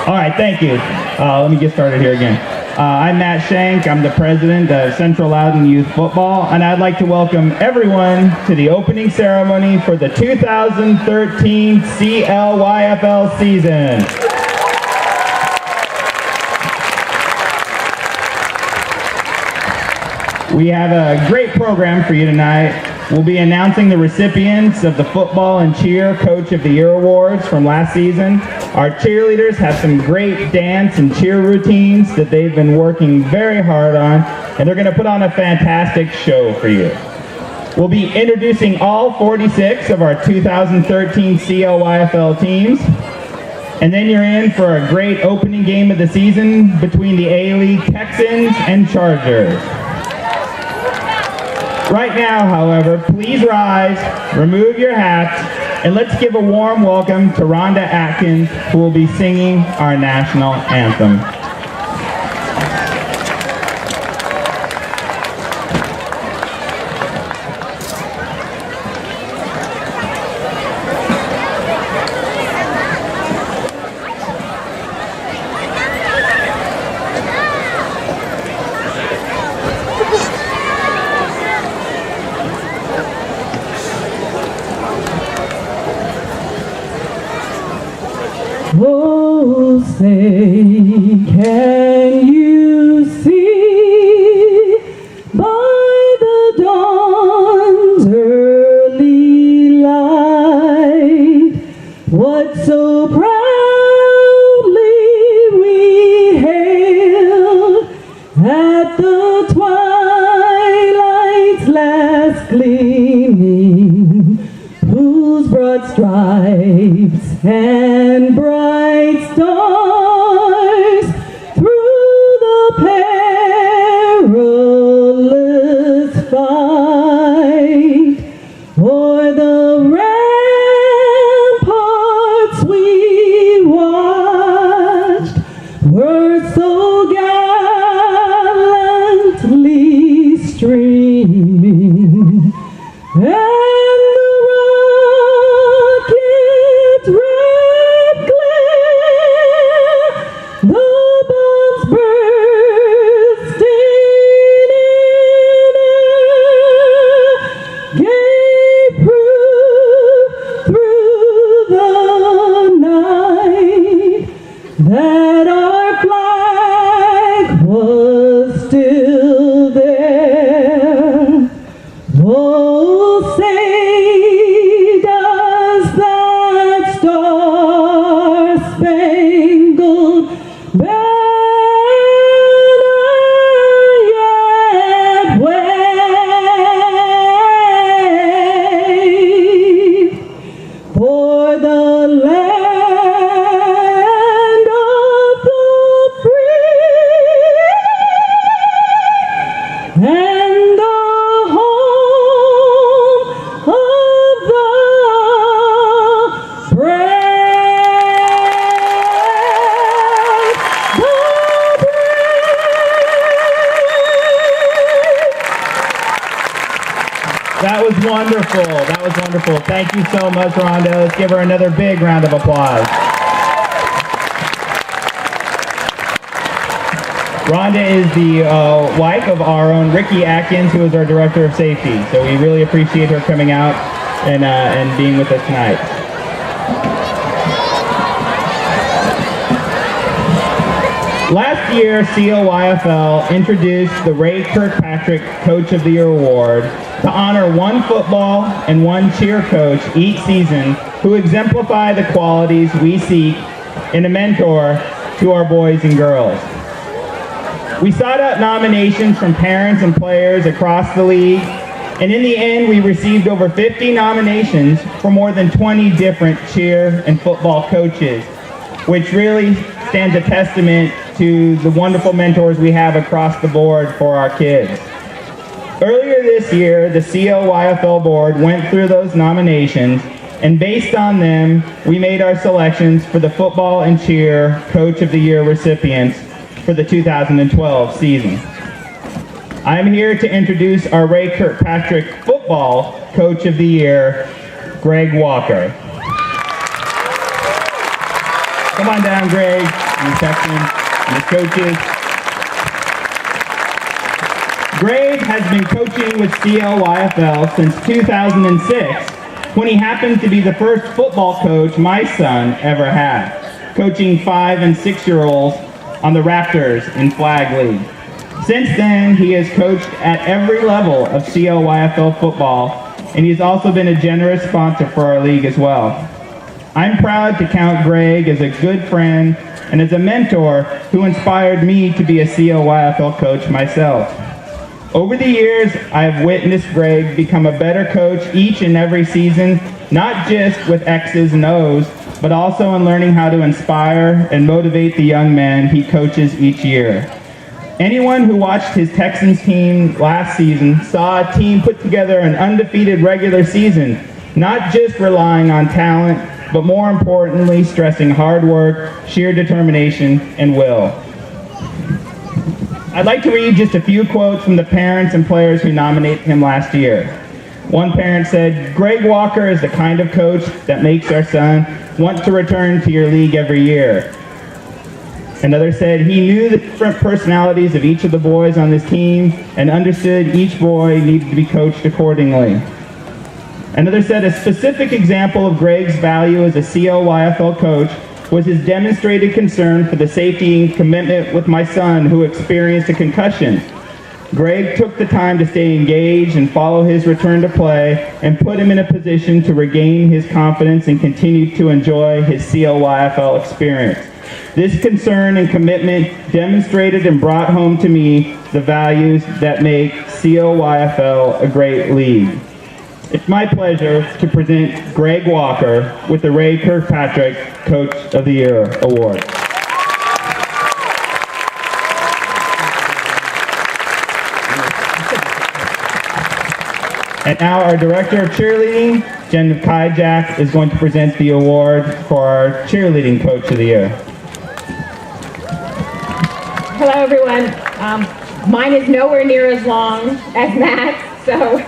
All right, thank you. Let me get started here again. I'm Matt Shank. I'm the president of Central Loudoun Youth Football, and I'd like to welcome everyone to the opening ceremony for the 2013 CLYFL season. We have a great program for you tonight. We'll be announcing the recipients of the Football and Cheer Coach of the Year Awards from last season. Our cheerleaders have some great dance and cheer routines that they've been working very hard on, and they're going to put on a fantastic show for you. We'll be introducing all 46 of our 2013 CLYFL teams, and then you're in for a great opening game of the season between the A-League Texans and Chargers. Right now, however, please rise, remove your hats, and let's give a warm welcome to Rhonda Atkins, who will be singing our national anthem. Oh, say, can you see by the dawn's early light what so proudly we hailed at the twilight's last gleaming, whose broad stripes and bright stars through the perilous fight o'er the ramparts we watched were so gallantly streaming, and that our flag was still there. Oh, say does that star-spangled banner yet wave for the land and the home of the brave, That was wonderful. That was wonderful. Thank you so much, Rhonda. Let's give her another big round of applause. Rhonda is the wife of our own Ricky Atkins, who is our Director of Safety. So we really appreciate her coming out and being with us tonight. Last year, CLYFL introduced the Ray Kirkpatrick Coach of the Year Award to honor one football and one cheer coach each season who exemplify the qualities we seek in a mentor to our boys and girls. We sought out nominations from parents and players across the league, and in the end we received over 50 nominations from more than 20 different cheer and football coaches, which really stands a testament to the wonderful mentors we have across the board for our kids. Earlier this year, the CLYFL board went through those nominations, and based on them, we made our selections for the Football and Cheer Coach of the Year recipients for the 2012 season. I'm here to introduce our Ray Kirkpatrick Football Coach of the Year, Greg Walker. Come on down, Greg. and the section, and the coaches. Greg has been coaching with CLYFL since 2006, when he happened to be the first football coach my son ever had, coaching 5- and 6-year-olds on the Raptors in Flag League. Since then, he has coached at every level of CLYFL football, and he's also been a generous sponsor for our league as well. I'm proud to count Greg as a good friend and as a mentor who inspired me to be a CLYFL coach myself. Over the years, I have witnessed Greg become a better coach each and every season, not just with X's and O's, but also in learning how to inspire and motivate the young men he coaches each year. Anyone who watched his Texans team last season saw a team put together an undefeated regular season, not just relying on talent, but more importantly, stressing hard work, sheer determination, and will. I'd like to read just a few quotes from the parents and players who nominated him last year. One parent said, "Greg Walker is the kind of coach that makes our son want to return to your league every year." Another said, "He knew the different personalities of each of the boys on this team and understood each boy needed to be coached accordingly." Another said, "A specific example of Greg's value as a CLYFL coach was his demonstrated concern for the safety and commitment with my son who experienced a concussion. Greg took the time to stay engaged and follow his return to play and put him in a position to regain his confidence and continue to enjoy his CLYFL experience. This concern and commitment demonstrated and brought home to me the values that make CLYFL a great league." It's my pleasure to present Greg Walker with the Ray Kirkpatrick Coach of the Year Award. And now our Director of Cheerleading, Jen Kajak, is going to present the award for our Cheerleading Coach of the Year. Hello, everyone. Mine is nowhere near as long as Matt's, so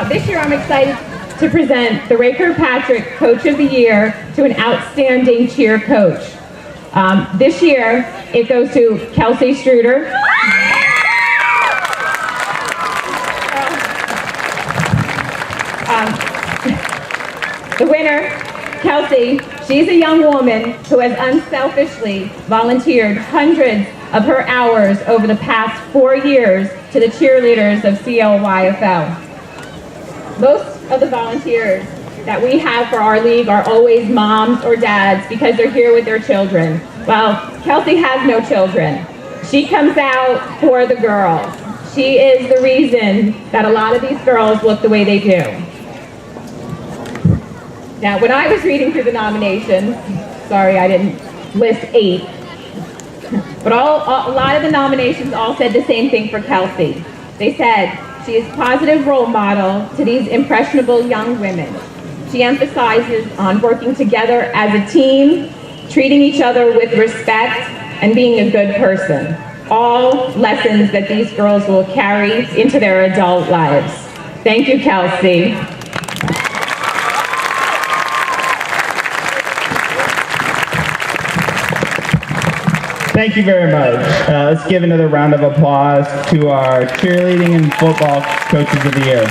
this year I'm excited to present the Ray Kirkpatrick Coach of the Year to an outstanding cheer coach. This year it goes to Kelsey Struder. The winner, Kelsey, she's a young woman who has unselfishly volunteered hundreds of her hours over the past 4 years to the cheerleaders of CLYFL. Most of the volunteers that we have for our league are always moms or dads because they're here with their children. Well, Kelsey has no children. She comes out for the girls. She is the reason that a lot of these girls look the way they do. Now, when I was reading through the nominations, sorry I didn't list 8, but a lot of the nominations all said the same thing for Kelsey. They said, she is a positive role model to these impressionable young women. She emphasizes on working together as a team, treating each other with respect, and being a good person. All lessons that these girls will carry into their adult lives. Thank you, Kelsey. Thank you very much. Let's give another round of applause to our cheerleading and football coaches of the year.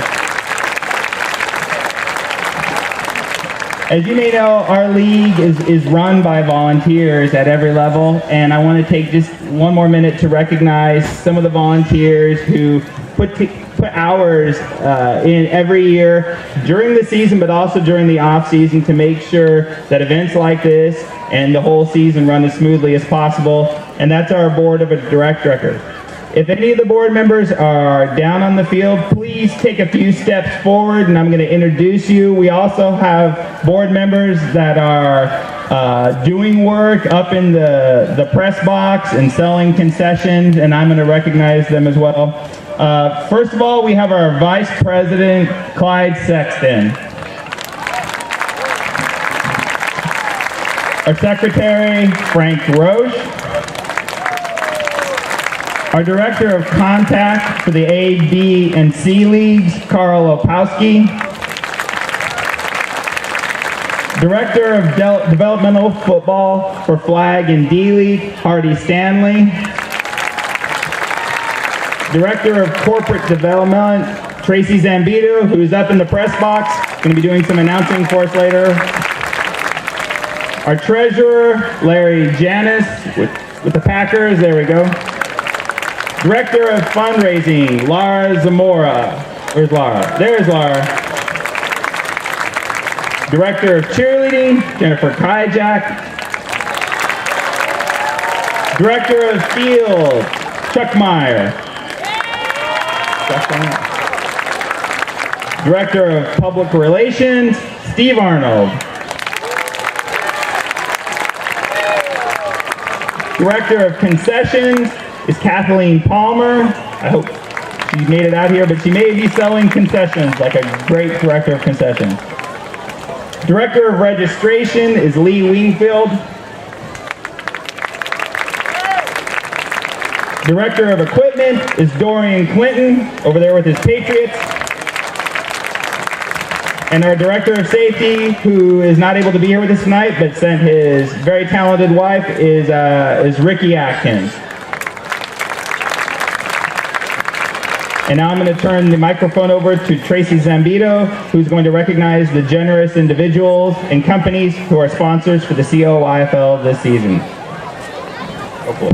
As you may know, our league is run by volunteers at every level, and I want to take just one more minute to recognize some of the volunteers who put hours in every year during the season, but also during the off season to make sure that events like this and the whole season run as smoothly as possible. And that's our board of directors. If any of the board members are down on the field, please take a few steps forward and I'm going to introduce you. We also have board members that are doing work up in the press box and selling concessions, and I'm going to recognize them as well. First of all, we have our Vice President, Clyde Sexton. Our Secretary, Frank Roche. Our Director of Contact for the A, B, and C Leagues, Carl Opowski. Director of Developmental Football for Flag and D-League, Hardy Stanley. Director of Corporate Development, Tracy Zambito, who's up in the press box, going to be doing some announcing for us later. Our Treasurer, Larry Janis, with the Packers, there we go. Director of Fundraising, Lara Zamora. Where's Lara? There's Lara. Director of Cheerleading, Jennifer Kajak. Director of Field, Chuck Meyer. Director of Public Relations, Steve Arnold. Director of Concessions is Kathleen Palmer. I hope she made it out here, but she may be selling concessions like a great director of concessions. Director of Registration is Lee Wingfield. Director of Equipment is Dorian Clinton, over there with his Patriots. And our Director of Safety, who is not able to be here with us tonight, but sent his very talented wife, is Ricky Atkins. And now I'm going to turn the microphone over to Tracy Zambito, who's going to recognize the generous individuals and companies who are sponsors for the CLYFL this season. Hopefully.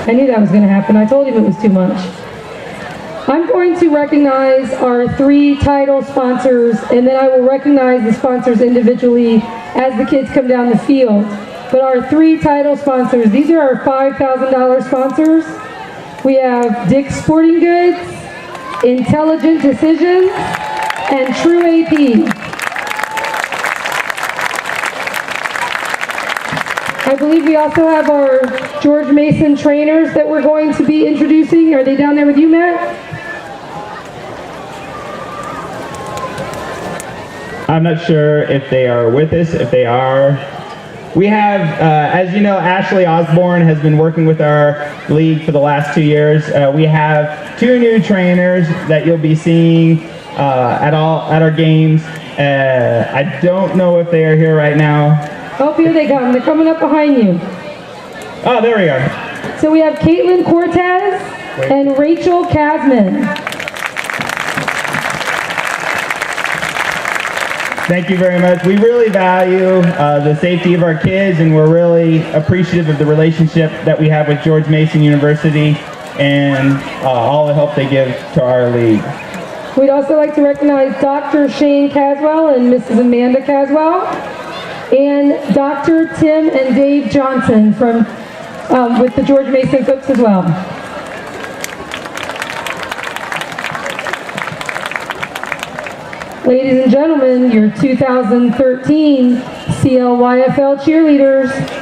I knew that was going to happen. I told him it was too much. I'm going to recognize our 3 title sponsors, and then I will recognize the sponsors individually as the kids come down the field. But our 3 title sponsors, these are our $5,000 sponsors. We have Dick's Sporting Goods, Intelligent Decisions, and True AP. I believe we also have our George Mason trainers that we're going to be introducing. Are they down there with you, Matt? I'm not sure if they are with us. If they are, we have, as you know, Ashley Osborne has been working with our league for the last 2 years. We have 2 new trainers that you'll be seeing at our games. I don't know if they are here right now. Oh, here they come. They're coming up behind you. Oh, there we are. So we have Caitlin Cortez and Rachel Kasman. Thank you very much. We really value the safety of our kids, and we're really appreciative of the relationship that we have with George Mason University and all the help they give to our league. We'd also like to recognize Dr. Shane Caswell and Mrs. Amanda Caswell, and Dr. Tim and Dave Johnson from with the George Mason folks as well. Ladies and gentlemen, your 2013 CLYFL cheerleaders.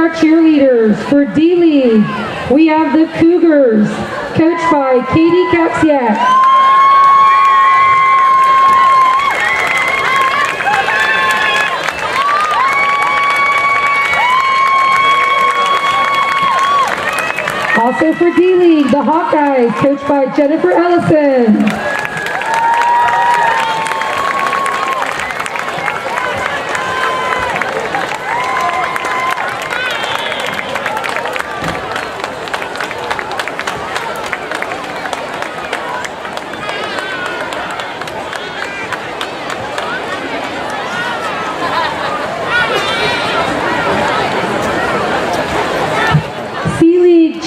our cheerleaders. For D-League, we have the Cougars, coached by Katie Kapsiak. Also for D-League, the Hawkeyes, coached by Jennifer Ellison.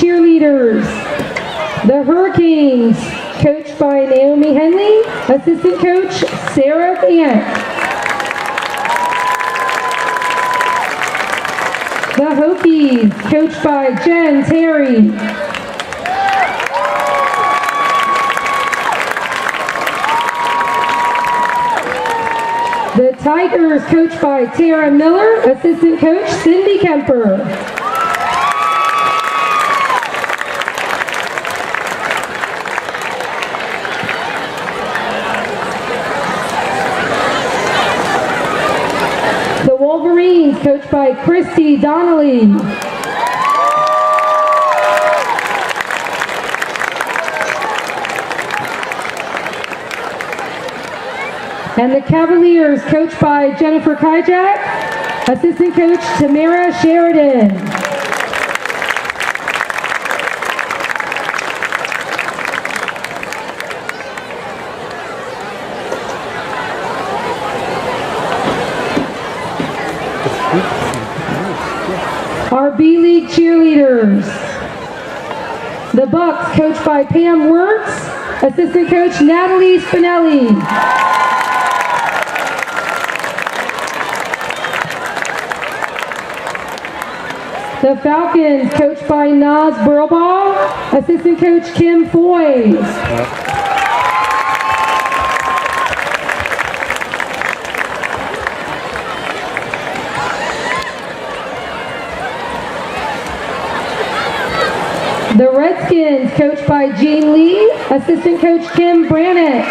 Cheerleaders, the Hurricanes, coached by Naomi Henley, assistant coach Sarah Gant. The Hokies, coached by Jen Terry. The Tigers, coached by Tara Miller, assistant coach Cindy Kemper. Wolverines, coached by Christy Donnelly. And the Cavaliers, coached by Jennifer Kijak, assistant coach Tamara Sheridan. Our B-League cheerleaders. The Bucks, coached by Pam Wertz, assistant coach Natalie Spinelli. The Falcons, coached by Naz Burlbaugh, assistant coach Kim Foy. The Redskins, coached by Jean Lee, assistant coach Kim Brannick.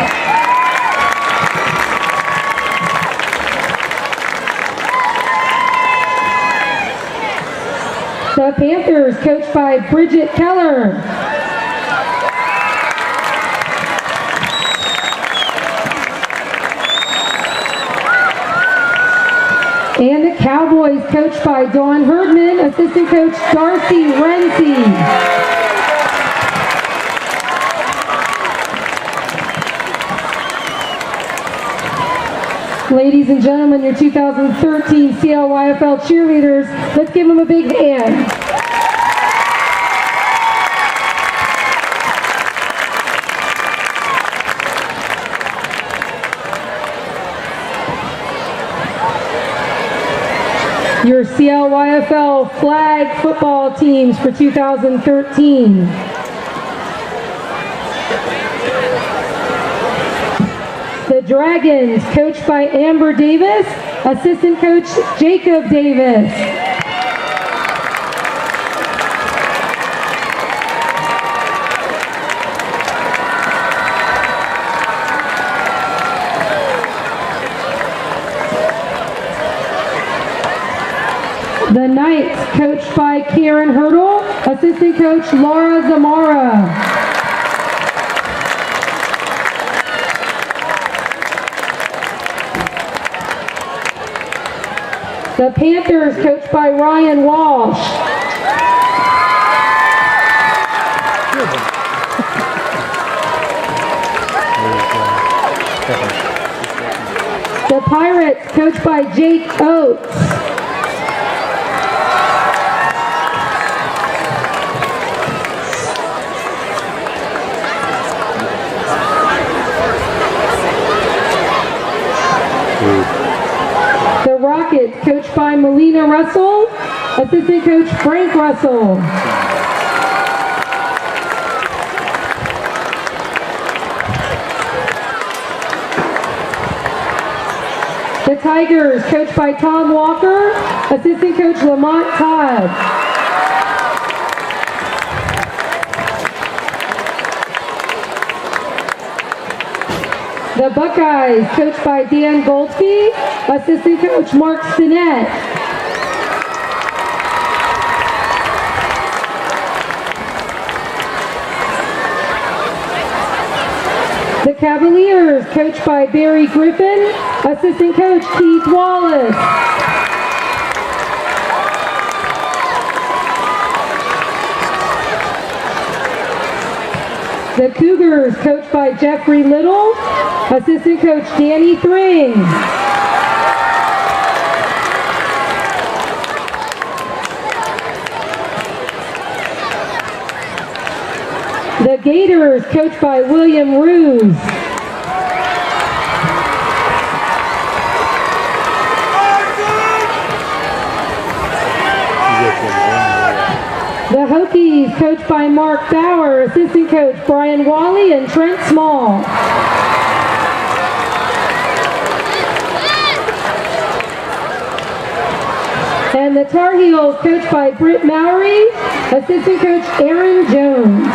The Panthers, coached by Bridget Keller. And the Cowboys, coached by Dawn Herdman, assistant coach Darcy Renzi. Ladies and gentlemen, your 2013 CLYFL cheerleaders, let's give them a big hand. Your CLYFL flag football teams for 2013. The Dragons, coached by Amber Davis, assistant coach Jacob Davis. The Knights, coached by Karen Hurdle, assistant coach Laura Zamora. The Panthers, coached by Ryan Walsh. The Pirates, coached by Jake Oates. The Rockets, coached by Melina Russell, assistant coach Frank Russell. The Tigers, coached by Tom Walker, assistant coach Lamont Todd. The Buckeyes, coached by Dan Goldsby, assistant coach Mark Stinnett. The Cavaliers, coached by Barry Griffin, assistant coach Keith Wallace. The Cougars, coached by Jeffrey Little, assistant coach Danny Thring. The Gators, coached by William Ruse. The Hokies, coached by Mark Bauer, assistant coach Brian Wally and Trent Small. And the Tar Heels, coached by Britt Mowry, assistant coach Aaron Jones.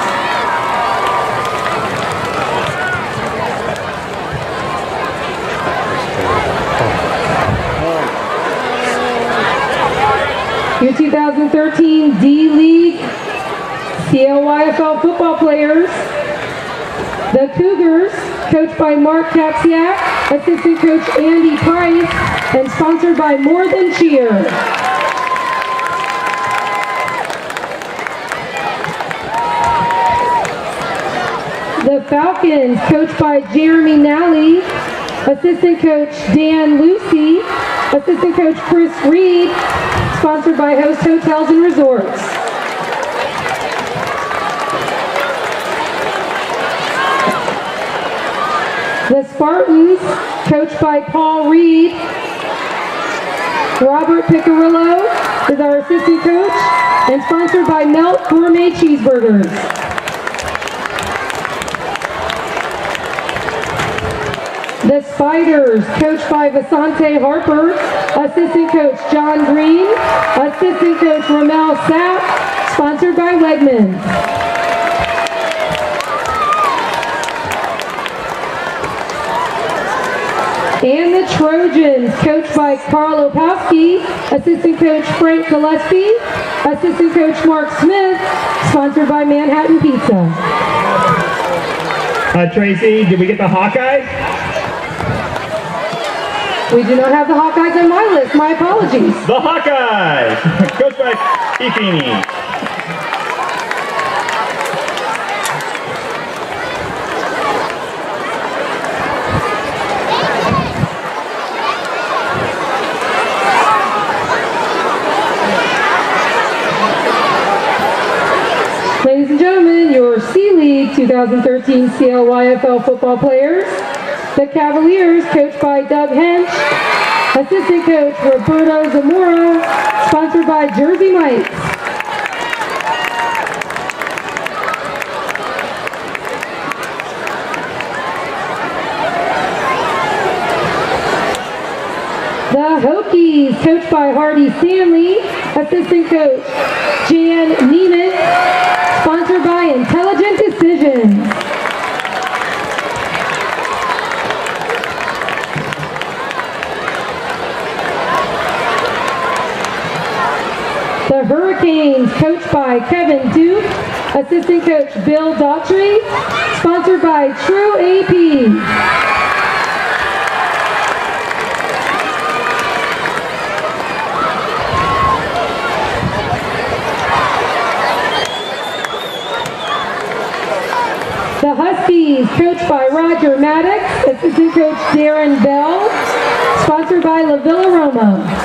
Your 2013 D-League CLYFL football players. The Cougars, coached by Mark Kapsiak, assistant coach Andy Price, and sponsored by More Than Cheer. The Falcons, coached by Jeremy Nally, assistant coach Dan Lucy, assistant coach Chris Reed, sponsored by Host Hotels and Resorts. The Spartans, coached by Paul Reed. Robert Piccirillo is our assistant coach and sponsored by Melt Gourmet Cheeseburgers. The Spiders, coached by Vasante Harper, assistant coach John Green, assistant coach Ramel Sapp, sponsored by Wegmans. And the Trojans, coached by Carl Opowski, assistant coach Frank Gillespie, assistant coach Mark Smith, sponsored by Manhattan Pizza. Tracy, did we get the Hawkeyes? We do not have the Hawkeyes on my list. My apologies. The Hawkeyes, coached by Ifini. Ladies and gentlemen, your C-League 2013 CLYFL football players. The Cavaliers, coached by Doug Hench, assistant coach Roberto Zamora, sponsored by Jersey Mike's. The Hokies, coached by Hardy Stanley, assistant coach Jan Neiman, sponsored by Intelligent Decisions. The Hurricanes, coached by Kevin Duke, assistant coach Bill Daughtry, sponsored by True AP. The Huskies, coached by Roger Maddox, assistant coach Darren Bell, sponsored by La Villa Roma.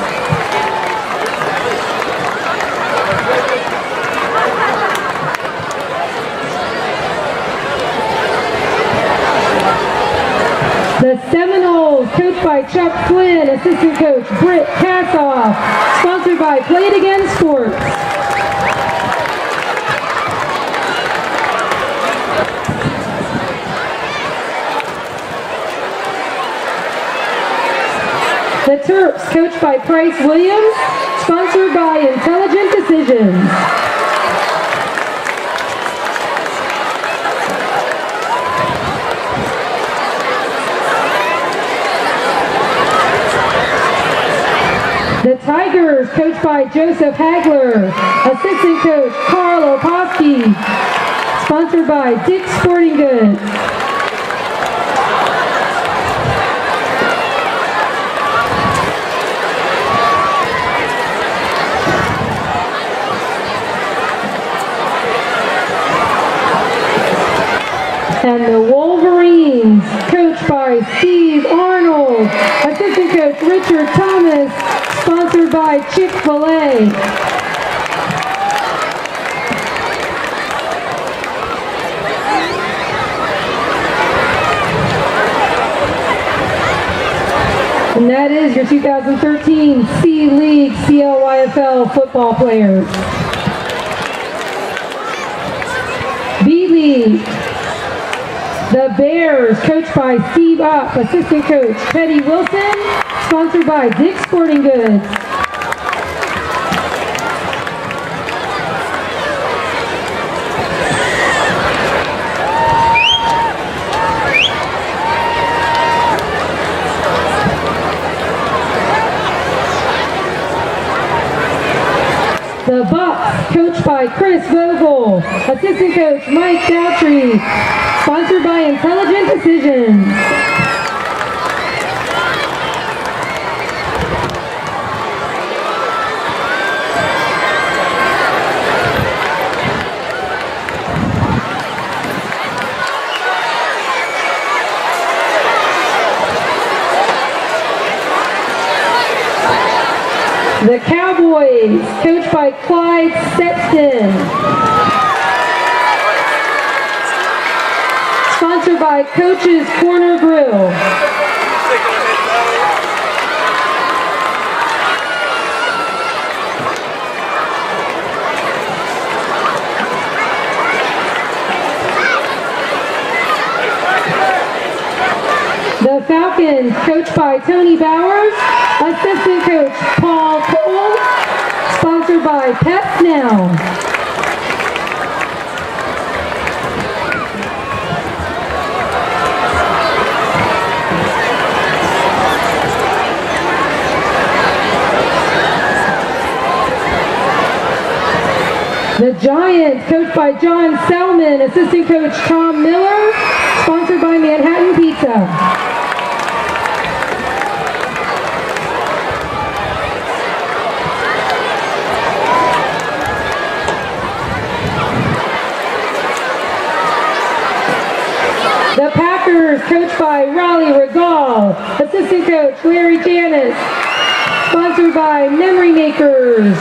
The Seminoles, coached by Chuck Flynn, assistant coach Britt Kassoff, sponsored by Play It Again Sports. The Terps, coached by Price Williams, sponsored by Intelligent Decisions. The Tigers, coached by Joseph Hagler, assistant coach Carl Oposki, sponsored by Dick's Sporting Goods. And the Wolverines, coached by Steve Arnold, assistant coach Richard Thomas, sponsored by Chick-fil-A. And that is your 2013 C-League CLYFL football players. B-League. The Bears, coached by Steve Upp, assistant coach Teddy Wilson, sponsored by Dick's Sporting Goods. The Bucks, coached by Chris Vogel, assistant coach Mike Doutry, sponsored by Intelligent Decisions. The Cowboys, coached by Clyde Sexton, sponsored by Coach's Corner Grill. The Falcons, coached by Tony Bowers, assistant coach Paul Cole, sponsored by Pets Now. The Giants, coached by John Selman, assistant coach Tom Miller, sponsored by Manhattan Pizza. The Packers, coached by Raleigh Regal, assistant coach Larry Janis, sponsored by Memory Makers.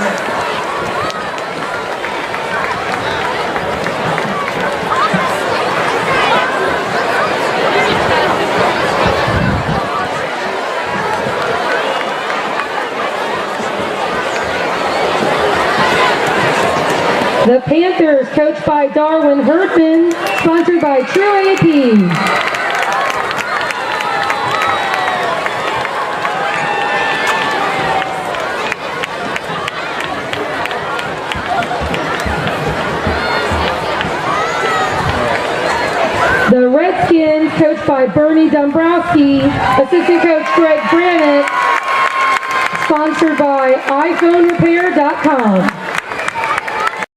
The Panthers, coached by Darwin Herdman, sponsored by True AP. The Redskins, coached by Bernie Dombrowski, assistant coach Greg Brannett, sponsored by iPhoneRepair.com.